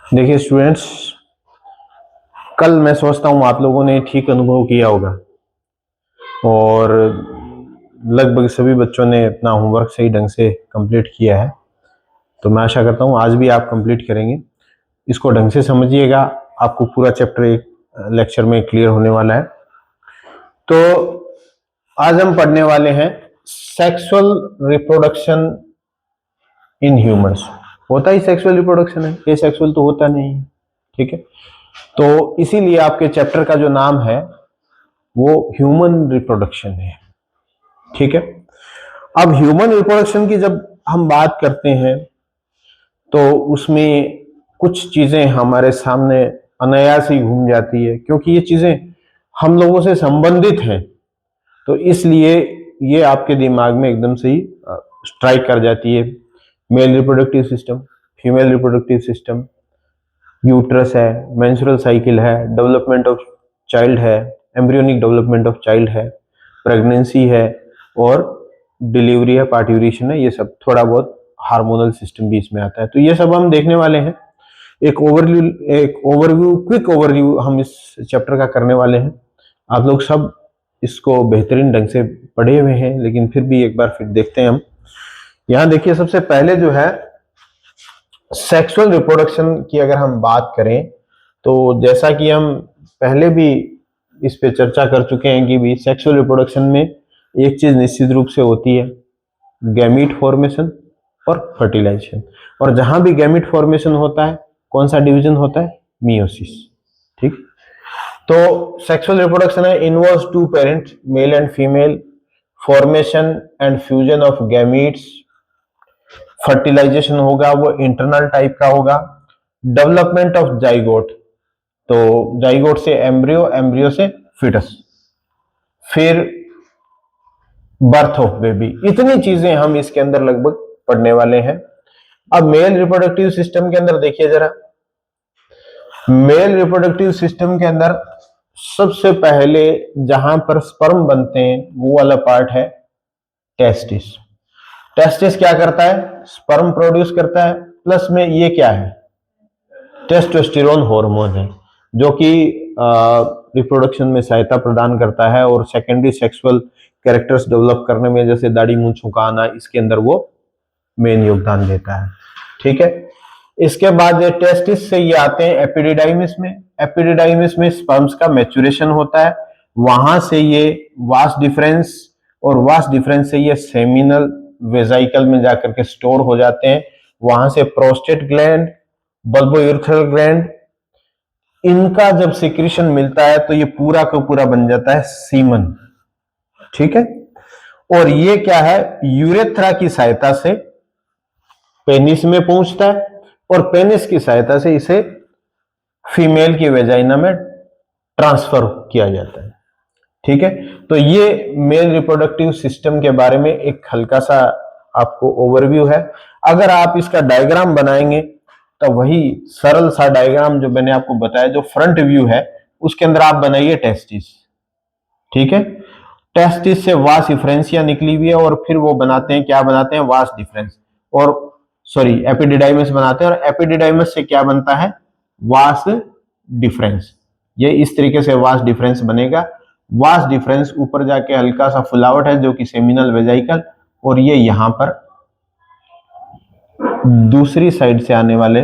देखिए स्टूडेंट्स, कल मैं सोचता हूँ आप लोगों ने ठीक अनुभव किया होगा और लगभग सभी बच्चों ने अपना होमवर्क सही ढंग से कंप्लीट किया है। तो मैं आशा करता हूँ आज भी आप कंप्लीट करेंगे। इसको ढंग से समझिएगा, आपको पूरा चैप्टर एक लेक्चर में क्लियर होने वाला है। तो आज हम पढ़ने वाले हैं सेक्सुअल रिप्रोडक्शन इन ह्यूमंस। होता ही सेक्सुअल रिप्रोडक्शन है, ये सेक्सुअल तो होता नहीं है। ठीक है, तो इसीलिए आपके चैप्टर का जो नाम है वो ह्यूमन रिप्रोडक्शन है। ठीक है, अब ह्यूमन रिप्रोडक्शन की जब हम बात करते हैं तो उसमें कुछ चीजें हमारे सामने अनायास ही घूम जाती है, क्योंकि ये चीजें हम लोगों से संबंधित हैं। तो इसलिए ये आपके दिमाग में एकदम से ही स्ट्राइक कर जाती है। Male reproductive system, female reproductive system, uterus है, मेंस्ट्रुअल साइकिल है, डेवलपमेंट ऑफ चाइल्ड है, एम्ब्रियोनिक डेवलपमेंट ऑफ चाइल्ड है, प्रेगनेंसी है और डिलीवरी है, पार्ट्यूरेशन है। ये सब थोड़ा बहुत हार्मोनल सिस्टम भी इसमें आता है। तो ये सब हम देखने वाले हैं। एक ओवरव्यू क्विक ओवरव्यू हम इस चैप्टर का करने वाले हैं। आप लोग सब इसको बेहतरीन ढंग से पढ़े हुए हैं, लेकिन फिर भी एक बार फिर देखते हैं हम। यहाँ देखिए, सबसे पहले जो है सेक्सुअल रिप्रोडक्शन की अगर हम बात करें तो जैसा कि हम पहले भी इस पे चर्चा कर चुके हैं कि भी सेक्सुअल रिप्रोडक्शन में एक चीज निश्चित रूप से होती है, गैमीट फॉर्मेशन और फर्टिलाइजेशन। और जहां भी गैमीट फॉर्मेशन होता है, कौन सा डिवीजन होता है? मियोसिस। ठीक, तो सेक्सुअल रिप्रोडक्शन है involves two parent, male and female, formation and fusion of gametes. Fertilisation होगा वो इंटरनल टाइप का होगा। डेवलपमेंट ऑफ जाइगोट, तो जाइगोट से एम्ब्रियो, एम्ब्रियो से फिटस, फिर बर्थ ऑफ बेबी। इतनी चीजें हम इसके अंदर लगभग पढ़ने वाले हैं। अब मेल रिप्रोडक्टिव सिस्टम के अंदर देखिए जरा, मेल रिप्रोडक्टिव सिस्टम के अंदर सबसे पहले जहां पर स्पर्म बनते हैं वो वाला पार्ट है टेस्टिस। टेस्टिस क्या करता है? स्पर्म प्रोड्यूस करता है, प्लस में ये क्या है? टेस्टोस्टेरोन हार्मोन है, जो कि रिप्रोडक्शन में सहायता प्रदान करता है और सेकेंडरी सेक्सुअल कैरेक्टर्स डेवलप करने में, जैसे दाढ़ी मूंछ झुकाना, इसके अंदर वो मेन योगदान देता है। ठीक है, इसके बाद ये टेस्टिस से ये आते हैं एपिडिडाइमिस में। एपिडिडाइमिस में स्पर्म्स का मैच्योरेशन होता है, वहां से ये वास डिफरेंस, और वास डिफरेंस से ये सेमिनल वेजाइकल में जाकर के स्टोर हो जाते हैं। वहां से प्रोस्टेट ग्लैंड, बल्बोयूरेथ्रल ग्लैंड, इनका जब सिक्रीशन मिलता है तो ये पूरा का पूरा बन जाता है सीमन। ठीक है, और ये क्या है? यूरेथ्रा की सहायता से पेनिस में पहुंचता है और पेनिस की सहायता से इसे फीमेल की वेजाइना में ट्रांसफर किया जाता है। ठीक है, तो ये मेल रिप्रोडक्टिव सिस्टम के बारे में एक हल्का सा आपको ओवरव्यू है। अगर आप इसका डायग्राम बनाएंगे तो वही सरल सा डायग्राम जो मैंने आपको बताया, जो फ्रंट व्यू है, उसके अंदर आप बनाइए टेस्टिस। ठीक है, टेस्टिस से वास इफ्रेंसिया निकली हुई है और फिर वो बनाते हैं, क्या बनाते हैं? वास डिफरेंस, और सॉरी एपिडिडाइमस बनाते हैं, और एपिडिडाइमस से क्या बनता है? Vas deferens. ये इस तरीके से वास डिफरेंस बनेगा। वास डिफरेंस ऊपर जाके हल्का सा फुलावट है जो कि सेमिनल वेजाइकल, और ये यहां पर दूसरी साइड से आने वाले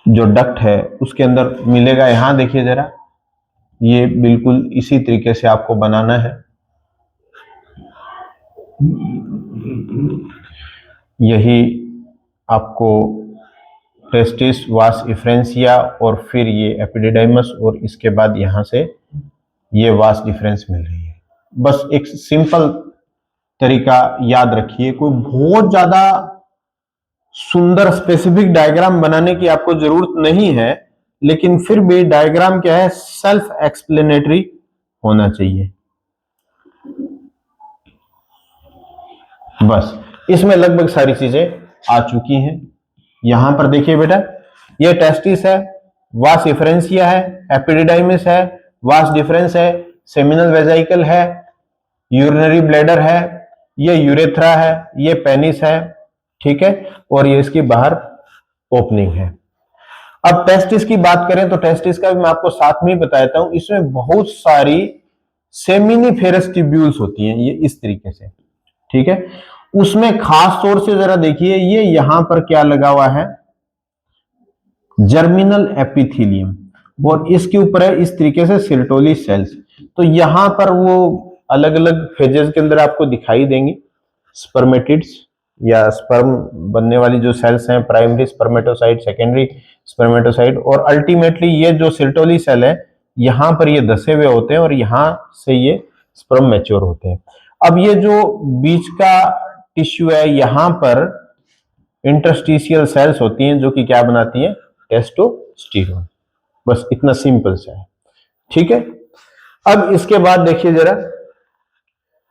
जो डक्ट है उसके अंदर मिलेगा। यहां देखिए जरा, ये बिल्कुल इसी तरीके से आपको बनाना है। यही आपको टेस्टिस, वास इफ्रेंसिया और फिर ये एपिडिडाइमस, और इसके बाद यहां से ये वास डिफरेंस मिल रही है। बस एक सिंपल तरीका याद रखिए, कोई बहुत ज्यादा सुंदर स्पेसिफिक डायग्राम बनाने की आपको जरूरत नहीं है, लेकिन फिर भी डायग्राम क्या है? सेल्फ एक्सप्लेनेटरी होना चाहिए। बस इसमें लगभग सारी चीजें आ चुकी हैं। यहां पर देखिए बेटा, ये टेस्टिस है, वास इफरेंसिया है, एपिडिडाइमिस है, वास डिफरेंस है, सेमिनल वेजाइकल है, यूरिनरी ब्लैडर है, ये यूरेथ्रा है, ये पेनिस है। ठीक है, और ये इसकी बाहर ओपनिंग है। अब टेस्टिस की बात करें तो टेस्टिस का भी मैं आपको साथ में ही बताता हूं, इसमें बहुत सारी सेमिनिफेरस ट्यूब्यूल्स होती हैं, ये इस तरीके से, ठीक है। उसमें खास तौर से जरा देखिए, ये यहां पर क्या लगा हुआ है, जर्मिनल एपिथेलियम, और इसके ऊपर है इस तरीके से सिर्टोली सेल्स। तो यहां पर वो अलग अलग फेजेस के अंदर आपको दिखाई देंगी, स्पर्मेटिड्स या स्पर्म बनने वाली जो सेल्स हैं, प्राइमरी स्पर्मेटोसाइट, सेकेंडरी स्पर्मेटोसाइट, और अल्टीमेटली ये जो सिर्टोली सेल है, यहां पर ये धसे हुए होते हैं और यहां से ये स्पर्म मैच्योर होते हैं। अब ये जो बीच का टिश्यू है, यहां पर इंटरस्टिशियल सेल्स होती हैं जो कि क्या बनाती हैं, टेस्टोस्टेरोन। बस इतना सिंपल सा है, ठीक है। अब इसके बाद देखिए जरा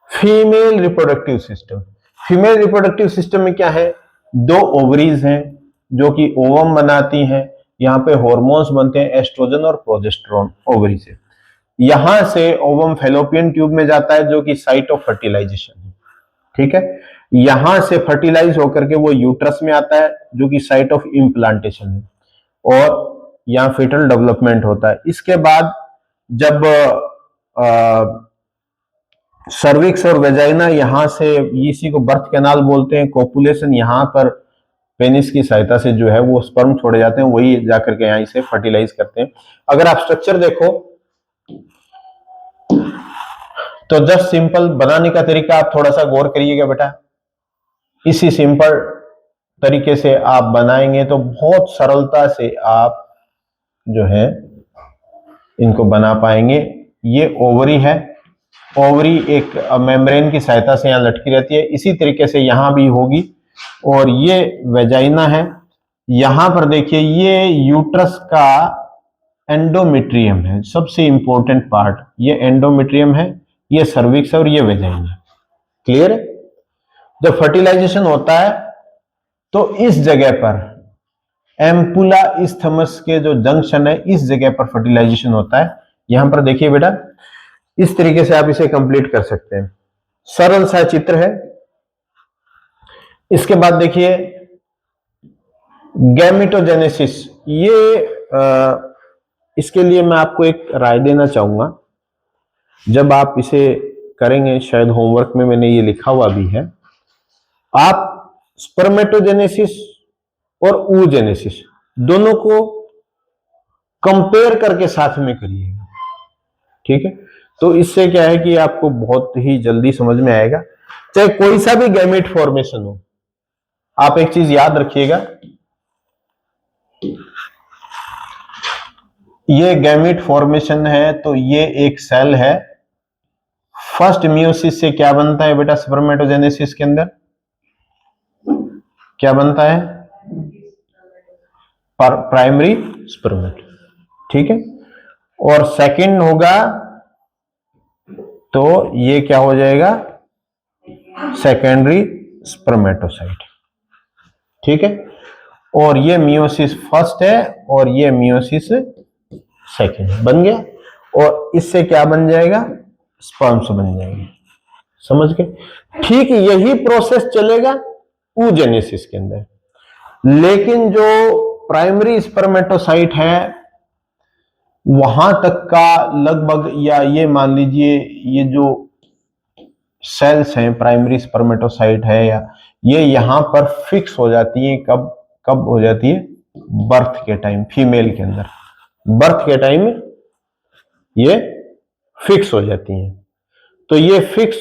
female reproductive system. Female reproductive system में क्या है, दो ओवरीज हैं जो कि ओवम बनाती हैं, यहां पे हॉर्मोन्स बनते हैं एस्ट्रोजन और प्रोजेस्टेरोन ओवरी से। यहां से ओवम फैलोपियन ट्यूब में जाता है जो कि साइट ऑफ फर्टिलाइजेशन है, ठीक है। यहां से फर्टिलाइज होकर के वो यूट्रस में आता है जो कि साइट ऑफ इम्प्लांटेशन है, और यहां फिटल डेवलपमेंट होता है। इसके बाद जब सर्विक्स और वेजाइना, यहां से इसी को बर्थ कैनाल बोलते हैं, कोपुलेशन यहां पर पेनिस की सहायता से जो है वो स्पर्म छोड़े जाते हैं, वही जाकर के यहां इसे फर्टिलाइज करते हैं। अगर आप स्ट्रक्चर देखो तो जस्ट सिंपल बनाने का तरीका आप थोड़ा सा गौर करिएगा बेटा। इसी सिंपल तरीके से आप बनाएंगे तो बहुत सरलता से आप जो है इनको बना पाएंगे। ये ओवरी है, ओवरी एक मेम्ब्रेन की सहायता से यहां लटकी रहती है, इसी तरीके से यहां भी होगी। और ये वेजाइना है, यहां पर देखिए ये यूट्रस का एंडोमेट्रियम है, सबसे इंपॉर्टेंट पार्ट ये एंडोमेट्रियम है, ये सर्विक्स और ये वेजाइना। क्लियर है। जब फर्टिलाइजेशन होता है तो इस जगह पर एम्पुला इस्थमस के जो जंक्शन है, इस जगह पर फर्टिलाइजेशन होता है। यहां पर देखिए बेटा, इस तरीके से आप इसे कंप्लीट कर सकते हैं, सरल सा चित्र है। इसके बाद देखिए गैमेटोजेनेसिस, ये इसके लिए मैं आपको एक राय देना चाहूंगा, जब आप इसे करेंगे, शायद होमवर्क में मैंने ये लिखा हुआ भी है, आप स्पर्मेटोजेनेसिस और ooजेनेसिस दोनों को कंपेयर करके साथ में करिएगा, ठीक है। तो इससे क्या है कि आपको बहुत ही जल्दी समझ में आएगा, चाहे कोई सा भी गैमेट फॉर्मेशन हो। आप एक चीज याद रखिएगा, ये गैमेट फॉर्मेशन है तो ये एक सेल है। फर्स्ट मियोसिस से क्या बनता है बेटा, स्पर्मेटोजेनेसिस के अंदर क्या बनता है, प्राइमरी स्पर्मेट, ठीक है। और सेकंड होगा तो ये क्या हो जाएगा, सेकेंडरी स्पर्मेटोसाइट, ठीक है। और ये मियोसिस फर्स्ट है और ये मियोसिस सेकंड बन गया, और इससे क्या बन जाएगा, स्पर्म्स बन जाएंगे, समझ गए। ठीक यही प्रोसेस चलेगा ooजेनेसिस के अंदर, लेकिन जो प्राइमरी स्पर्मेटोसाइट है वहां तक का लगभग, या ये मान लीजिए ये जो सेल्स हैं प्राइमरी स्पर्मेटोसाइट है, या ये यहां पर फिक्स हो जाती है, कब कब हो जाती है, बर्थ के टाइम। फीमेल के अंदर बर्थ के टाइम ये फिक्स हो जाती हैं। तो ये फिक्स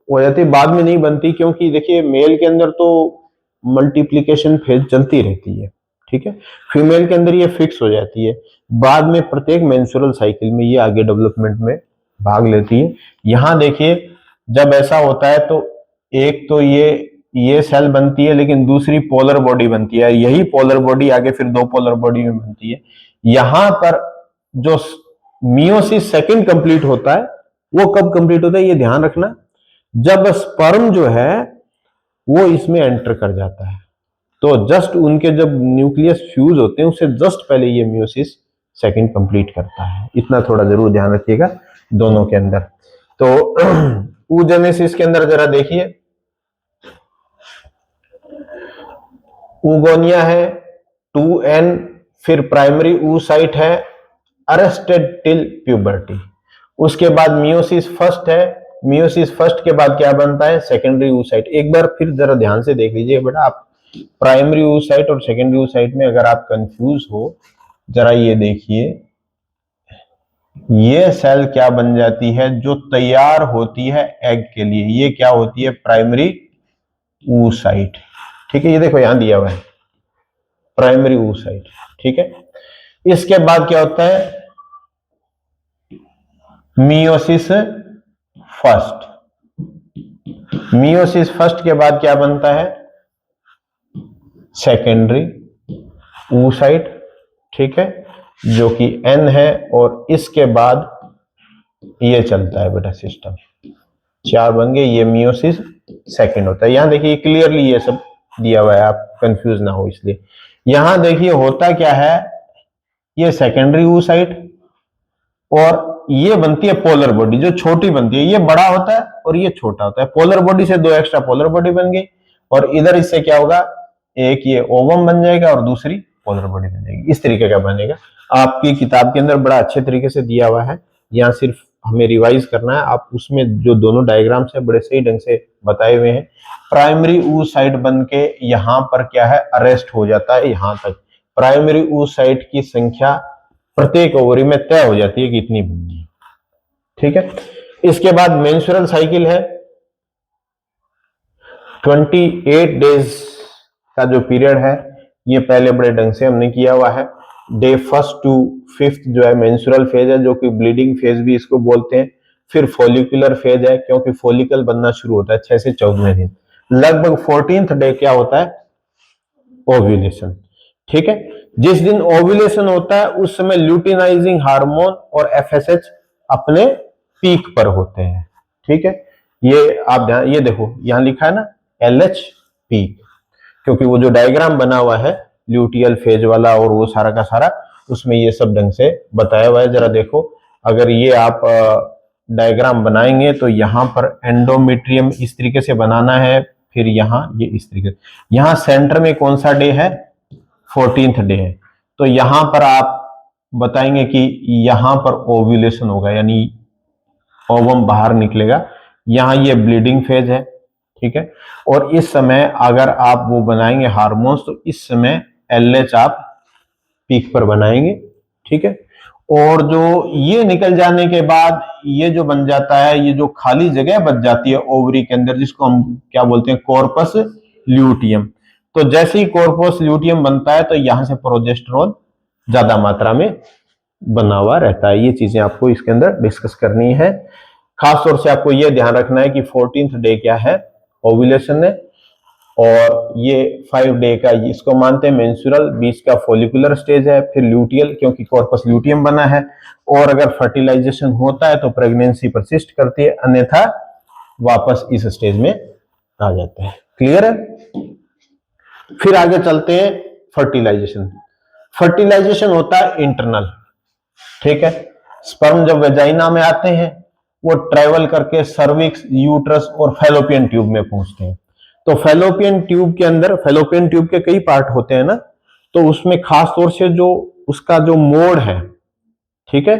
हो जाती है, बाद में नहीं बनती, क्योंकि देखिए मेल के अंदर तो मल्टीप्लिकेशन फेज चलती रहती है, ठीक है। फीमेल के अंदर ये फिक्स हो जाती है, बाद में प्रत्येक मेंस्ट्रुअल साइकिल में ये आगे डेवलपमेंट में भाग लेती है। यहां देखिए जब ऐसा होता है तो एक तो ये सेल बनती है, लेकिन दूसरी पोलर बॉडी बनती है, यही पोलर बॉडी आगे फिर दो पोलर बॉडी में बनती है। यहां पर जो मियोसिस सेकंड कंप्लीट होता है, वो कब कंप्लीट होता है ये ध्यान रखना, जब स्पर्म जो है वो इसमें एंटर कर जाता है। तो जस्ट उनके जब न्यूक्लियस फ्यूज होते हैं उससे जस्ट पहले ये मियोसिस सेकंड कंप्लीट करता है, इतना थोड़ा जरूर ध्यान रखिएगा दोनों के अंदर। तो ooजेनेसिस के अंदर जरा देखिए, ooगोनिया है, 2N, फिर प्राइमरी oocyte है अरेस्टेड टिल प्यूबर्टी। उसके बाद मियोसिस फर्स्ट है, मियोसिस फर्स्ट के बाद क्या बनता है, सेकेंडरी oocyte। एक बार फिर जरा ध्यान से देख लीजिए बेटा, आप प्राइमरी oocyte और सेकेंडरी oocyte में अगर आप कंफ्यूज हो, जरा ये देखिए, ये सेल क्या बन जाती है जो तैयार होती है एग के लिए, ये क्या होती है, प्राइमरी oocyte। ठीक है, ये देखो यहां दिया हुआ है प्राइमरी oocyte। ठीक है, इसके बाद क्या होता है, मियोसिस फर्स्ट। मियोसिस फर्स्ट के बाद क्या बनता है, सेकेंडरी oocyte। ठीक है, जो कि N है, और इसके बाद ये चलता है बेटा सिस्टम, 4 बन गए, ये मियोसिस सेकेंड होता है। यहां देखिए क्लियरली ये सब दिया हुआ है, आप कंफ्यूज ना हो इसलिए। यहां देखिए होता क्या है, ये सेकेंडरी oocyte और ये बनती है पोलर बॉडी, जो छोटी बनती है, ये बड़ा होता है और ये छोटा होता है। पोलर बॉडी से 2 एक्स्ट्रा पोलर बॉडी बन गई, और इधर इससे क्या होगा, एक ये ओवम बन जाएगा और दूसरी पोलर बॉडी बन जाएगी। इस तरीके का बनेगा। आपकी किताब के अंदर बड़ा अच्छे तरीके से दिया हुआ है, यहाँ सिर्फ हमें रिवाइज करना है। आप उसमें जो दोनों डायग्राम्स है बड़े सही ढंग से बताए हुए हैं। प्राइमरी oocyte बन के यहाँ पर क्या है, अरेस्ट हो जाता है यहां तक। प्राइमरी oocyte की संख्या प्रत्येक ओवरी में तय हो जाती है कि इतनी बननी है। ठीक है, इसके बाद मेंस्ट्रुअल साइकिल है, 28 डेज का जो पीरियड है, ये पहले बड़े ढंग से हमने किया हुआ है। डे 1 टू 5 जो है मेंस्ट्रुअल फेज है, जो कि ब्लीडिंग फेज भी इसको बोलते हैं। फिर फॉलिकुलर फेज है, क्योंकि फॉलिकल बनना शुरू होता है 6 से 14वें दिन। लगभग 14th डे क्या होता है, ओव्यूलेशन। ठीक है, जिस दिन ओव्यूलेशन होता है उस समय ल्यूटिनाइजिंग हार्मोन और एफएसएच अपने पीक पर होते हैं। ठीक है, ये आप ध्यान, ये देखो यहां लिखा है ना एलएच पीक, क्योंकि वो जो डायग्राम बना हुआ है ल्यूटियल फेज वाला और वो सारा का सारा, उसमें ये सब ढंग से बताया हुआ है। जरा देखो, अगर ये आप डायग्राम बनाएंगे तो यहां पर एंडोमेट्रियम इस तरीके से बनाना है, फिर यहाँ ये इस तरीके से, यहाँ सेंटर में कौन सा डे है, 14th डे है। तो यहां पर आप बताएंगे कि यहां पर ओव्यूलेशन होगा, यानी ओवम बाहर निकलेगा। यहां ये ब्लीडिंग फेज है। ठीक है, और इस समय अगर आप वो बनाएंगे हार्मोन्स, तो इस समय एलएच आप पीक पर बनाएंगे। ठीक है, और जो ये निकल जाने के बाद ये जो बन जाता है, ये जो खाली जगह बच जाती है ओवरी के अंदर, जिसको हम क्या बोलते हैं, कॉर्पस ल्यूटियम। तो जैसे ही कॉर्पस ल्यूटियम बनता है तो यहां से प्रोजेस्टेरोन ज्यादा मात्रा में बना हुआ रहता है। ये चीजें आपको इसके अंदर डिस्कस करनी है। खास तौर से आपको यह ध्यान रखना है कि 14th डे क्या है, ओव्यूलेशन है, और ये 5 डे का इसको मानते हैं मेंस्ट्रुअल, बीच का फॉलिकुलर स्टेज है, फिर ल्यूटियल क्योंकि कॉर्पस ल्यूटियम बना है, और अगर फर्टिलाइजेशन होता है तो प्रेगनेंसी परसिस्ट करती है, अन्यथा वापस इस स्टेज में आ जाता है। क्लियर है? फिर आगे चलते हैं फर्टिलाइजेशन। फर्टिलाइजेशन होता है इंटरनल। ठीक है, स्पर्म जब वेजाइना में आते हैं वो ट्रेवल करके सर्विक्स, यूट्रस और फैलोपियन ट्यूब में पहुंचते हैं। तो फैलोपियन ट्यूब के अंदर, फैलोपियन ट्यूब के कई पार्ट होते हैं ना, तो उसमें खास तौर से जो उसका जो मोड है, ठीक है,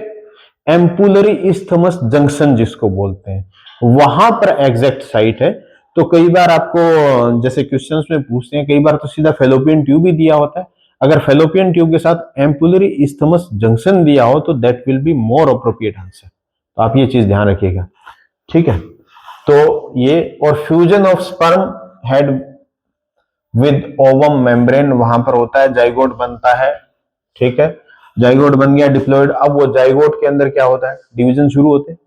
एम्पुलरी इस्थमस जंक्शन जिसको बोलते हैं, वहां पर एग्जैक्ट साइट है। तो कई बार आपको जैसे क्वेश्चंस में पूछते हैं, कई बार तो सीधा फैलोपियन ट्यूब ही दिया होता है। अगर फैलोपियन ट्यूब के साथ एम्पुलरी इस्थमस जंक्शन दिया हो तो that will be more appropriate answer. तो आप ये चीज ध्यान रखिएगा। ठीक है, तो ये, और fusion of sperm head with ovum membrane वहां पर होता है, जाइगोट बनता है। ठीक है, जाइगोट बन गया, डिप्लॉइड। अब वो जाइगोट के अंदर क्या होता है, डिवीजन शुरू होते हैं।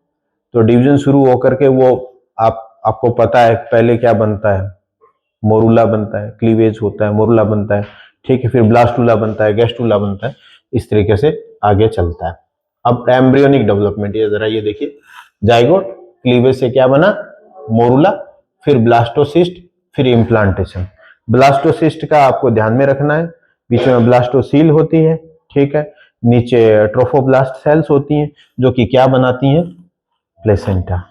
तो डिवीजन शुरू होकर के वो आपको पता है पहले क्या बनता है, मोरूला बनता है, क्लीवेज होता है, मोरूला बनता है। ठीक है, फिर ब्लास्टूला बनता है, गैस्टूला बनता है, इस तरीके से आगे चलता है। अब एम्ब्रियोनिक डेवलपमेंट, ये जरा ये देखिए, जाइगोट, क्लीवेज से क्या बना, मोरूला, फिर ब्लास्टोसिस्ट, फिर इम्प्लांटेशन। ब्लास्टोसिस्ट का आपको ध्यान में रखना है, बीच में ब्लास्टोसील होती है। ठीक है, नीचे ट्रोफोब्लास्ट सेल्स होती हैं जो कि क्या बनाती हैं, प्लेसेंटा।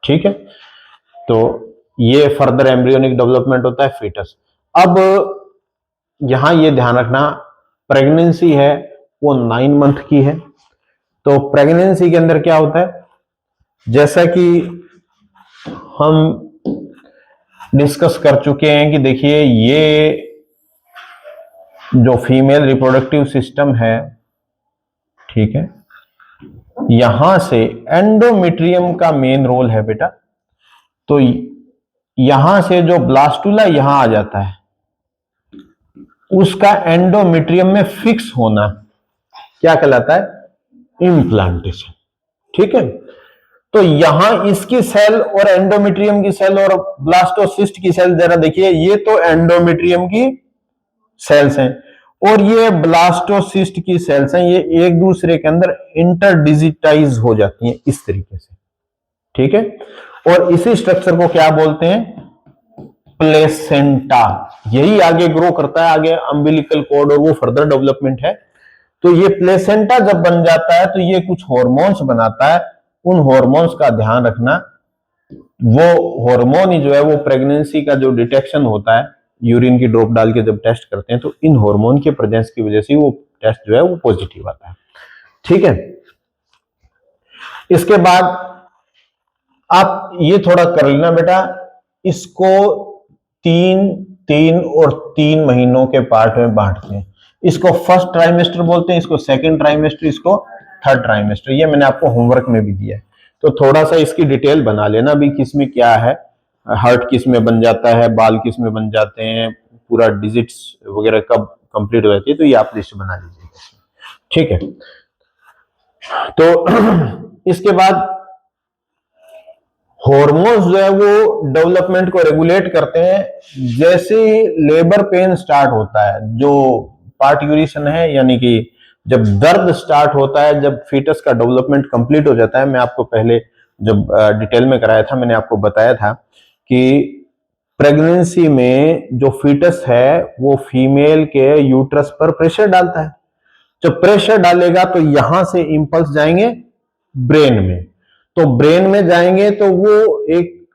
ठीक है, तो ये फर्दर एम्ब्रियोनिक डेवलपमेंट होता है फीटस। अब यहां ये ध्यान रखना, प्रेगनेंसी है वो 9 मंथ की है। तो प्रेगनेंसी के अंदर क्या होता है, जैसा कि हम डिस्कस कर चुके हैं कि देखिए ये जो फीमेल रिप्रोडक्टिव सिस्टम है, ठीक है, यहां से एंडोमेट्रियम का मेन रोल है बेटा। तो यहां से जो ब्लास्टुला यहां आ जाता है, उसका एंडोमेट्रियम में फिक्स होना क्या कहलाता है, इम्प्लांटेशन। ठीक है, तो यहां इसकी सेल और एंडोमेट्रियम की सेल और ब्लास्टोसिस्ट की सेल जरा देखिए, ये तो एंडोमेट्रियम की सेल्स हैं और ये ब्लास्टोसिस्ट की सेल्स हैं, ये एक दूसरे के अंदर इंटरडिजिटाइज हो जाती हैं इस तरीके से। ठीक है, और इसी स्ट्रक्चर को क्या बोलते हैं, प्लेसेंटा। यही आगे ग्रो करता है, आगे अम्बिलिकल कॉर्ड और वो फर्दर डेवलपमेंट है। तो ये प्लेसेंटा जब बन जाता है तो ये कुछ हार्मोन्स बनाता है, उन हार्मोन्स का ध्यान रखना। वो हार्मोन ही जो है वो प्रेगनेंसी का जो डिटेक्शन होता है, यूरिन की ड्रॉप डाल के जब टेस्ट करते हैं तो इन हार्मोन के प्रेजेंस की वजह से वो टेस्ट जो है वो पॉजिटिव आता है। ठीक है, इसके बाद आप ये थोड़ा कर लेना बेटा, इसको 3 महीनों के पार्ट में बांटते हैं। इसको फर्स्ट ट्राइमेस्टर बोलते हैं, इसको सेकंड ट्राइमेस्टर, इसको थर्ड ट्राइमेस्टर। ये मैंने आपको होमवर्क में भी दिया है, तो थोड़ा सा इसकी डिटेल बना लेना भी, किस में क्या है, हार्ट किस में बन जाता है, बाल किस में बन जाते हैं, पूरा डिजिट्स वगैरह कब कंप्लीट हो जाती है, तो ये आप लिस्ट बना लीजिएगा। ठीक है, तो इसके बाद हॉर्मोन्स जो है वो डेवलपमेंट को रेगुलेट करते हैं। जैसे ही लेबर पेन स्टार्ट होता है, जो पार्ट्यूरेशन है, यानी कि जब दर्द स्टार्ट होता है, जब फीटस का डेवलपमेंट कंप्लीट हो जाता है, मैं आपको पहले जब डिटेल में कराया था मैंने आपको बताया था कि प्रेगनेंसी में जो फीटस है वो फीमेल के यूट्रस पर प्रेशर डालता है। जब प्रेशर डालेगा तो यहां से इंपल्स जाएंगे ब्रेन में, तो ब्रेन में जाएंगे तो वो एक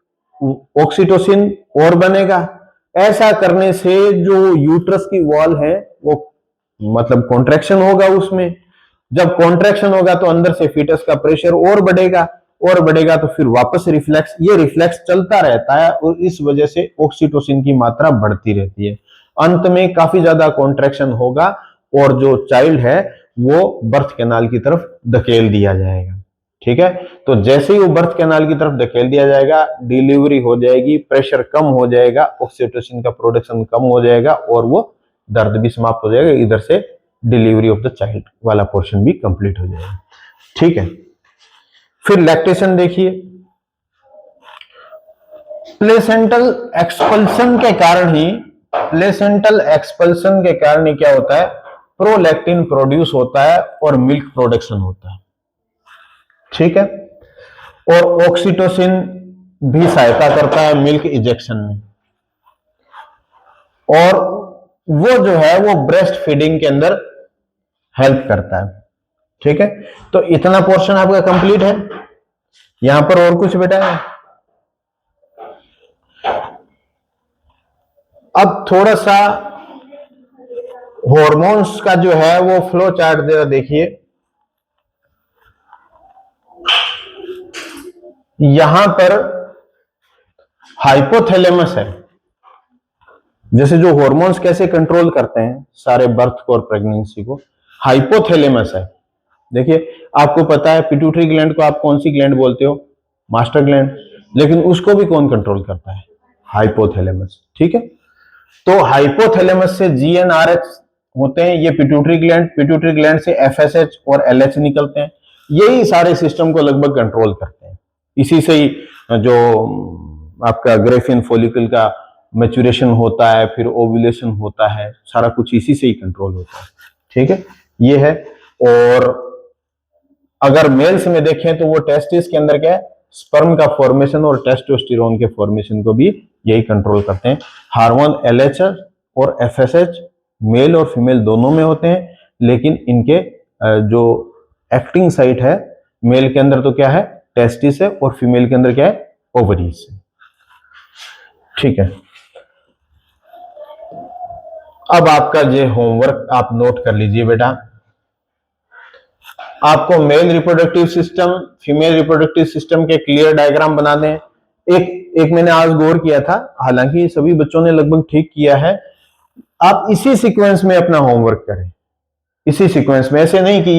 ऑक्सीटोसिन और बनेगा। ऐसा करने से जो यूट्रस की वॉल है वो मतलब कॉन्ट्रैक्शन होगा उसमें। जब कॉन्ट्रैक्शन होगा तो अंदर से फीटस का प्रेशर और बढ़ेगा तो फिर वापस रिफ्लेक्स, ये रिफ्लेक्स चलता रहता है और इस वजह से ऑक्सीटोसिन की मात्रा बढ़ती रहती है। अंत में काफी ज्यादा कॉन्ट्रैक्शन होगा और जो चाइल्ड है वो बर्थ कैनाल की तरफ धकेल दिया जाएगा। ठीक है, तो जैसे ही वो बर्थ कैनाल की तरफ धकेल दिया जाएगा, डिलीवरी हो जाएगी, प्रेशर कम हो जाएगा, ऑक्सीटोसिन का प्रोडक्शन कम हो जाएगा और वो दर्द भी समाप्त हो जाएगा, इधर से डिलीवरी ऑफ द चाइल्ड वाला पोर्शन भी कंप्लीट हो जाएगा। ठीक है, फिर लैक्टेशन देखिए, प्लेसेंटल एक्सपल्सन के कारण ही, प्लेसेंटल एक्सपल्सन के कारण ही क्या होता है, प्रोलैक्टिन प्रोड्यूस होता है और मिल्क प्रोडक्शन होता है। ठीक है, और ऑक्सीटोसिन भी सहायता करता है मिल्क इजेक्शन में, और वो जो है वो ब्रेस्ट फीडिंग के अंदर हेल्प करता है। ठीक है, तो इतना पोर्शन आपका कंप्लीट है। यहां पर और कुछ बेटा है, अब थोड़ा सा हॉर्मोन्स का जो है वो फ्लो चार्ट जरा देखिए। यहां पर हाइपोथैलेमस है, जैसे जो हॉर्मोन्स कैसे कंट्रोल करते हैं सारे बर्थ को और प्रेगनेंसी को, हाइपोथैलेमस है। देखिए आपको पता है पिट्यूटरी ग्लैंड को आप कौन सी ग्लैंड बोलते हो, मास्टर ग्लैंड, लेकिन उसको भी कौन कंट्रोल करता है, हाइपोथैलेमस। ठीक है, तो हाइपोथैलेमस से जीएनआरएच होते हैं, ये पिट्यूटरी ग्लैंड से एफएसएच और एलएच निकलते हैं, यही सारे सिस्टम को लगभग कंट्रोल करते हैं। इसी से ही जो आपका ग्रेफिन फॉलिकल का मैच्योरेशन होता है, फिर ओव्यूलेशन होता है, सारा कुछ इसी से ही कंट्रोल होता है। ठीक है, ये है। और अगर मेल्स में देखें तो वो टेस्टिस के अंदर क्या है, स्पर्म का फॉर्मेशन और टेस्टोस्टेरोन के फॉर्मेशन को भी यही कंट्रोल करते हैं। हार्मोन एलएच और एफएसएच मेल और फीमेल दोनों में होते हैं, लेकिन इनके जो एक्टिंग साइट है, मेल के अंदर तो क्या है, टेस्टिस है, और फीमेल के अंदर क्या है, ओवरीज है। ठीक है, अब आपका ये होमवर्क आप नोट कर लीजिए बेटा। आपको male reproductive system, female reproductive system के क्लियर डायग्राम बना दें। एक मैंने आज गौर किया था, हालांकि सभी बच्चों ने लगभग ठीक किया है। आप इसी सीक्वेंस में अपना होमवर्क करें, इसी सीक्वेंस में, ऐसे नहीं कि